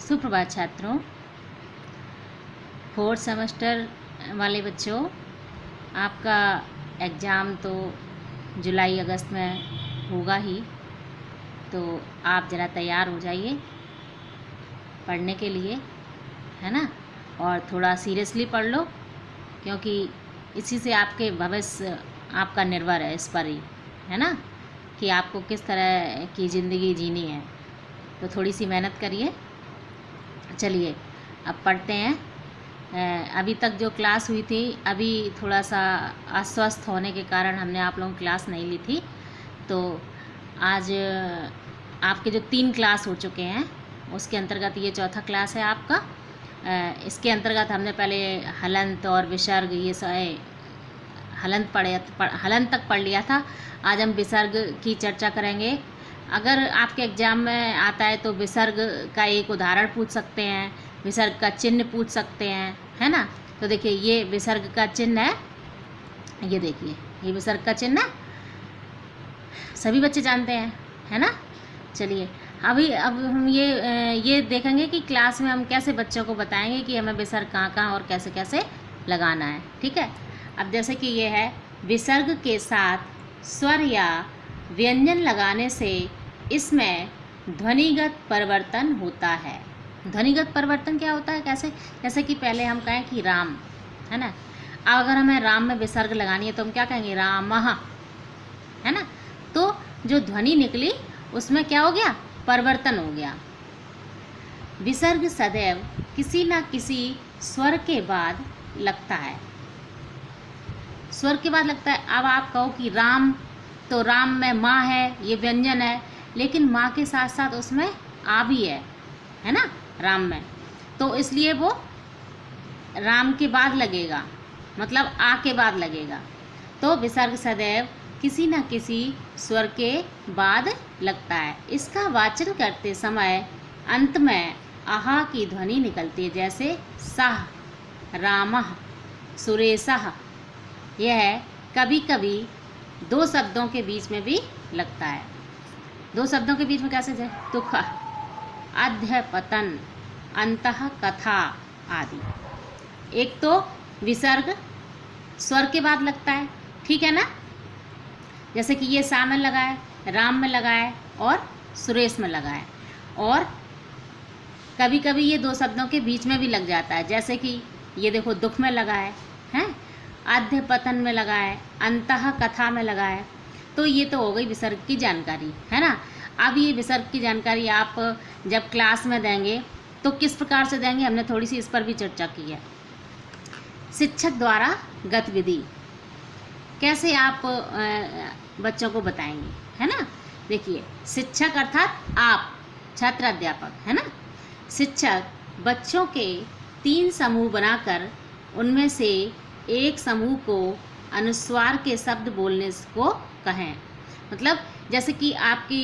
सुप्रभात छात्रों, fourth semester वाले बच्चों, आपका एग्ज़ाम तो जुलाई अगस्त में होगा ही, तो आप ज़रा तैयार हो जाइए पढ़ने के लिए, है ना। और थोड़ा सीरियसली पढ़ लो, क्योंकि इसी से आपके भविष्य आपका निर्भर है इस पर ही, है ना, कि आपको किस तरह की ज़िंदगी जीनी है। तो थोड़ी सी मेहनत करिए। चलिए अब पढ़ते हैं। अभी तक जो क्लास हुई थी, अभी थोड़ा सा अस्वस्थ होने के कारण हमने आप लोगों की क्लास नहीं ली थी। तो आज आपके जो 3 क्लास हो चुके हैं, उसके अंतर्गत ये चौथा क्लास है आपका। इसके अंतर्गत हमने पहले हलंत और विसर्ग, ये हलंत तक पढ़ लिया था। आज हम विसर्ग की चर्चा करेंगे। अगर आपके एग्ज़ाम में आता है तो विसर्ग का एक उदाहरण पूछ सकते हैं, विसर्ग का चिन्ह पूछ सकते हैं, है ना। तो देखिए, ये विसर्ग का चिन्ह है, ये देखिए, ये विसर्ग का चिन्ह है, सभी बच्चे जानते हैं, है ना। चलिए अब हम ये देखेंगे कि क्लास में हम कैसे बच्चों को बताएंगे कि हमें विसर्ग कहाँ कहाँ और कैसे कैसे लगाना है, ठीक है। अब जैसे कि ये है, विसर्ग के साथ स्वर या व्यंजन लगाने से इसमें ध्वनिगत परिवर्तन होता है। ध्वनिगत परिवर्तन क्या होता है, कैसे? जैसे कि पहले हम कहें कि राम, है ना। अब अगर हमें राम में विसर्ग लगानी है तो हम क्या कहेंगे, रामः, है ना। तो जो ध्वनि निकली उसमें क्या हो गया, परिवर्तन हो गया। विसर्ग सदैव किसी न किसी स्वर के बाद लगता है, स्वर के बाद लगता है। अब आप कहो कि राम, तो राम में माँ है, ये व्यंजन है, लेकिन माँ के साथ साथ उसमें आ भी है ना, राम में, तो इसलिए वो राम के बाद लगेगा, मतलब आ के बाद लगेगा। तो विसर्ग सदैव किसी न किसी स्वर के बाद लगता है। इसका वाचन करते समय अंत में आहा की ध्वनि निकलती है, जैसे सह, रामः, सुरेशः। यह कभी कभी 2 शब्दों के बीच में भी लगता है। 2 शब्दों के बीच में कैसे जाए, दुख, अध्यपतन, अंतः कथा आदि। एक तो विसर्ग स्वर के बाद लगता है, ठीक है ना। जैसे कि ये सा में लगा है, राम में लगा है और सुरेश में लगा है। और कभी कभी ये 2 शब्दों के बीच में भी लग जाता है, जैसे कि ये देखो, दुख में लगा है, अध्यपतन में लगा है, अंतः कथा में लगा है। तो ये तो हो गई विसर्ग की जानकारी, है ना। अब ये विसर्ग की जानकारी आप जब क्लास में देंगे तो किस प्रकार से देंगे, हमने थोड़ी सी इस पर भी चर्चा की है। शिक्षक द्वारा गतिविधि कैसे आप बच्चों को बताएंगे, है ना। देखिए, शिक्षक अर्थात आप, छात्र अध्यापक, है ना। शिक्षक बच्चों के 3 समूह बनाकर उनमें से एक समूह को अनुस्वार के शब्द बोलने को कहें। मतलब जैसे कि आपकी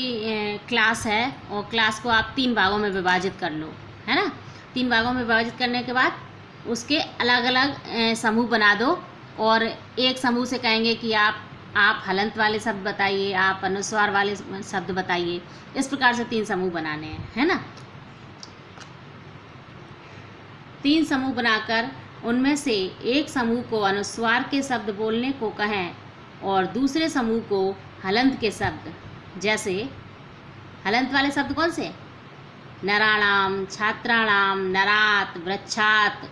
क्लास है और क्लास को आप 3 भागों में विभाजित कर लो, है ना। 3 भागों में विभाजित करने के बाद उसके अलग अलग समूह बना दो, और एक समूह से कहेंगे कि आप हलंत वाले शब्द बताइए, आप अनुस्वार वाले शब्द बताइए। इस प्रकार से 3 समूह बनाने हैं, है ना। 3 समूह बनाकर उनमें से एक समूह को अनुस्वार के शब्द बोलने को कहें और दूसरे समूह को हलंत के शब्द। जैसे हलंत वाले शब्द कौन से, नराणाम, छात्राणाम, नरात, वृक्षात,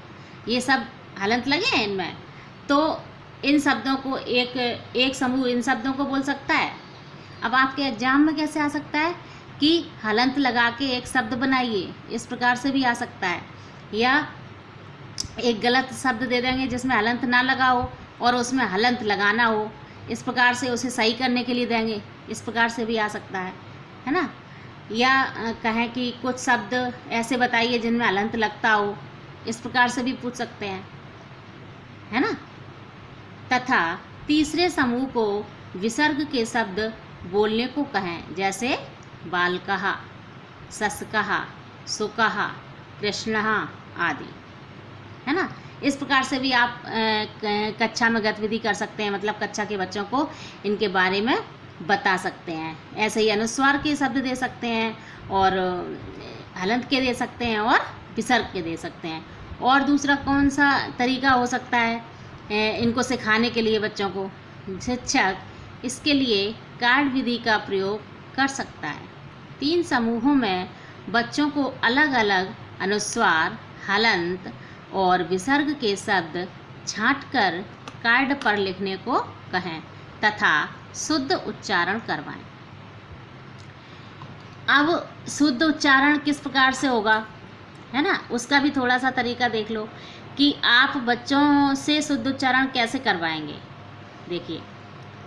ये सब हलंत लगे हैं इनमें। तो इन शब्दों को एक समूह इन शब्दों को बोल सकता है। अब आपके एग्जाम में कैसे आ सकता है कि हलंत लगा के एक शब्द बनाइए, इस प्रकार से भी आ सकता है। या एक गलत शब्द दे देंगे जिसमें हलंत ना लगा हो और उसमें हलंत लगाना हो, इस प्रकार से उसे सही करने के लिए देंगे, इस प्रकार से भी आ सकता है ना। या कहें कि कुछ शब्द ऐसे बताइए जिनमें हलंत लगता हो, इस प्रकार से भी पूछ सकते हैं, है ना। तथा तीसरे समूह को विसर्ग के शब्द बोलने को कहें, जैसे बालकः, शशकः, शुकः, कृष्णः आदि, है ना। इस प्रकार से भी आप कक्षा में गतिविधि कर सकते हैं, मतलब कक्षा के बच्चों को इनके बारे में बता सकते हैं। ऐसे ही अनुस्वार के शब्द दे सकते हैं और हलंत के दे सकते हैं और विसर्ग के दे सकते हैं। और दूसरा कौन सा तरीका हो सकता है इनको सिखाने के लिए बच्चों को? शिक्षक इसके लिए कार्ड विधि का प्रयोग कर सकता है। 3 समूहों में बच्चों को अलग अलग अनुस्वार, हलंत और विसर्ग के शब्द छांटकर कार्ड पर लिखने को कहें तथा शुद्ध उच्चारण करवाएं। अब शुद्ध उच्चारण किस प्रकार से होगा, है ना, उसका भी थोड़ा सा तरीका देख लो कि आप बच्चों से शुद्ध उच्चारण कैसे करवाएंगे। देखिए,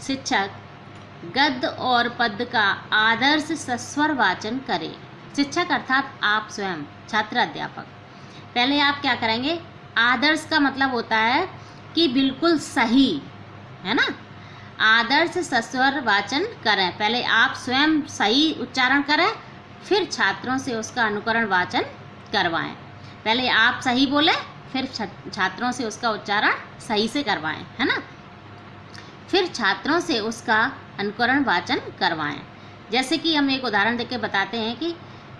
शिक्षक गद्य और पद्य का आदर्श सस्वर वाचन करें। शिक्षक अर्थात आप स्वयं, छात्र अध्यापक। पहले आप क्या करेंगे? आदर्श का मतलब होता है कि बिल्कुल सही, है ना। आदर्श सस्वर वाचन करें, पहले आप स्वयं सही उच्चारण करें, फिर छात्रों से उसका अनुकरण वाचन करवाएं। पहले आप सही बोलें, फिर छात्रों से उसका उच्चारण सही से करवाएं, है ना। फिर छात्रों से उसका अनुकरण वाचन करवाएं। जैसे कि हम एक उदाहरण देके बताते हैं कि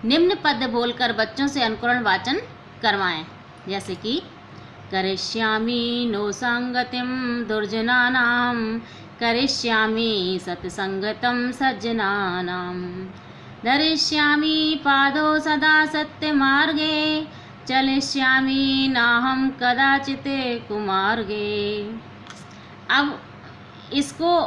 निम्न पद बोलकर बच्चों से अनुकरण वाचन करवाएं। जैसे कि करिष्यामि नो संगतिम दुर्जनानां, करिष्यामि सत्संगतं सज्जनानां, धरिष्यामि पादौ सदा सत्यमार्गे, चलिष्यामि नाहं कदाचित् कुमार्गे। अब इसको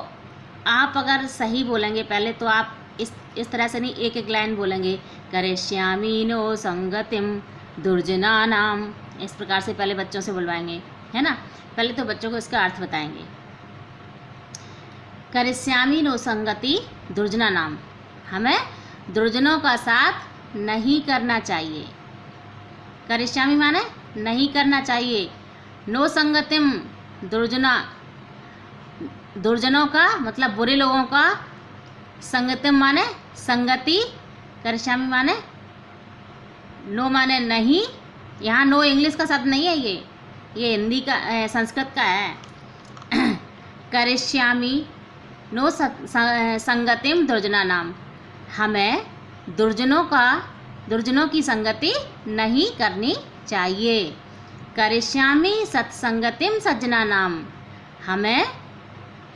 आप अगर सही बोलेंगे पहले, तो आप इस तरह से नहीं, एक एक लाइन बोलेंगे, करिष्यामि नो संगतिम दुर्जनानां, इस प्रकार से पहले बच्चों से बुलवाएंगे, है ना। पहले तो बच्चों को इसका अर्थ बताएंगे। करिष्यामि नो संगति दुर्जनानां, हमें दुर्जनों का साथ नहीं करना चाहिए। करिष्यामि माने नहीं करना चाहिए। नो संगतिम, दुर्जनों का मतलब बुरे लोगों का, संगतिम माने संगति, करिष्यामि माने नो माने नहीं। यहाँ नो इंग्लिश का शब्द नहीं है, ये हिंदी का, संस्कृत का है। करिष्यामि नो संगतिम दुर्जनानां, हमें दुर्जनों की संगति नहीं करनी चाहिए। करिष्यामि सत्संगतिम सज्जनानां, हमें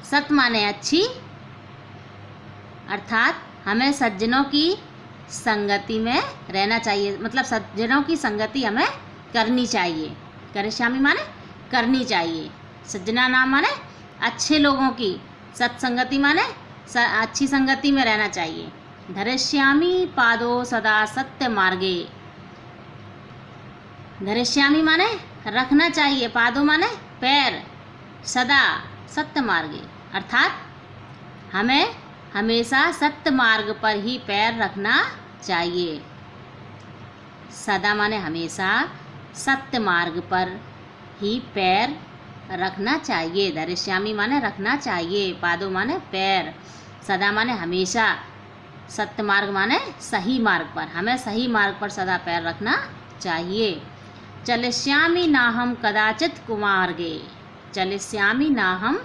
सत माने अच्छी, अर्थात हमें सज्जनों की संगति में रहना चाहिए, मतलब सज्जनों की संगति हमें करनी चाहिए। करिष्यामि माने करनी चाहिए, सज्जनानां माने अच्छे लोगों की, सत्संगति माने अच्छी संगति में रहना चाहिए। धरिष्यामि पादो सदा सत्य मार्गे, धरिष्यामि माने रखना चाहिए, पादो माने पैर, सदा सत्य मार्गे, अर्थात हमें हमेशा सत्य मार्ग पर ही पैर रखना चाहिए। सदा माने हमेशा, सत्य मार्ग पर ही पैर रखना चाहिए। धरिष्यामि माने रखना चाहिए, पादो माने पैर, सदा माने हमेशा, सत्य मार्ग माने सही मार्ग पर, हमें सही मार्ग पर सदा पैर रखना चाहिए। चलिष्यामि नाहं कदाचित् कुमार्गे, चलिष्यामि नाहं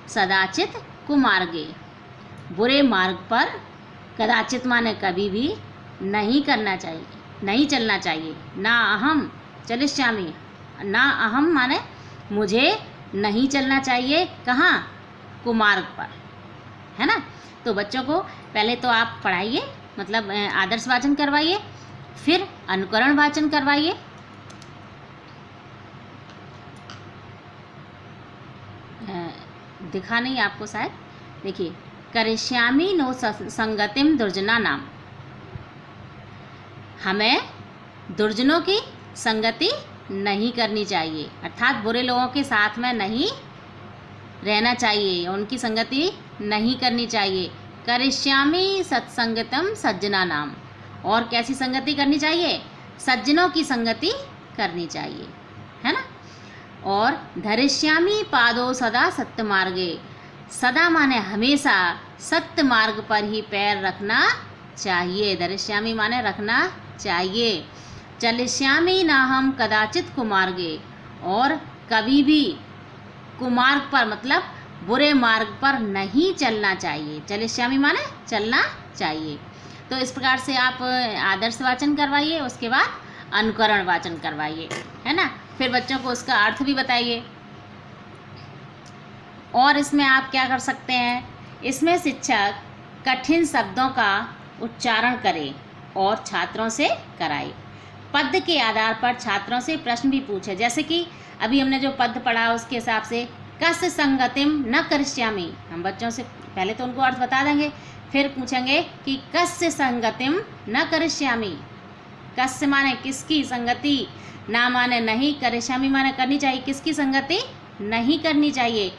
सदाचित् कुमार्गे, बुरे मार्ग पर, कदाचित माने कभी भी, नहीं करना चाहिए, नहीं चलना चाहिए। ना अहम चलिष्यामि, ना अहम माने मुझे नहीं चलना चाहिए, कहाँ? कुमार्ग पर, है ना। तो बच्चों को पहले तो आप पढ़ाइए, मतलब आदर्श वाचन करवाइए, फिर अनुकरण वाचन करवाइए। दिखा नहीं आपको शायद, देखिए, करिष्यामि नो संगतिम दुर्जनानां, हमें दुर्जनों की संगति नहीं करनी चाहिए, अर्थात बुरे लोगों के साथ में नहीं रहना चाहिए, उनकी संगति नहीं करनी चाहिए। करिष्यामि सत्संगतम सज्जनानां, और कैसी संगति करनी चाहिए? सज्जनों की संगति करनी चाहिए, है ना। और धरिष्यामि पादो सदा सत्य मार्गे, सदा माने हमेशा, सत्य मार्ग पर ही पैर रखना चाहिए। धरिष्यामि माने रखना चाहिए। चलिष्यामि नाहं कदाचित् कुमार्गे, और कभी भी कुमार्ग पर मतलब बुरे मार्ग पर नहीं चलना चाहिए। चलिष्यामि माने चलना चाहिए। तो इस प्रकार से आप आदर्श वाचन करवाइए, उसके बाद अनुकरण वाचन करवाइए, है ना। फिर बच्चों को उसका अर्थ भी बताइए। और इसमें आप क्या कर सकते हैं, इसमें शिक्षक कठिन शब्दों का उच्चारण करे और छात्रों से कराए। पद के आधार पर छात्रों से प्रश्न भी पूछे, जैसे कि अभी हमने जो पद पढ़ा उसके हिसाब से कस्य संगतिम न करिष्यामि, हम बच्चों से पहले तो उनको अर्थ बता देंगे, फिर पूछेंगे कि कस्य संगतिम न करिष्यामि। कस्य माने किसकी संगति, ना माने नहीं, करिष्यामि माने करनी चाहिए, किसकी संगति नहीं करनी चाहिए।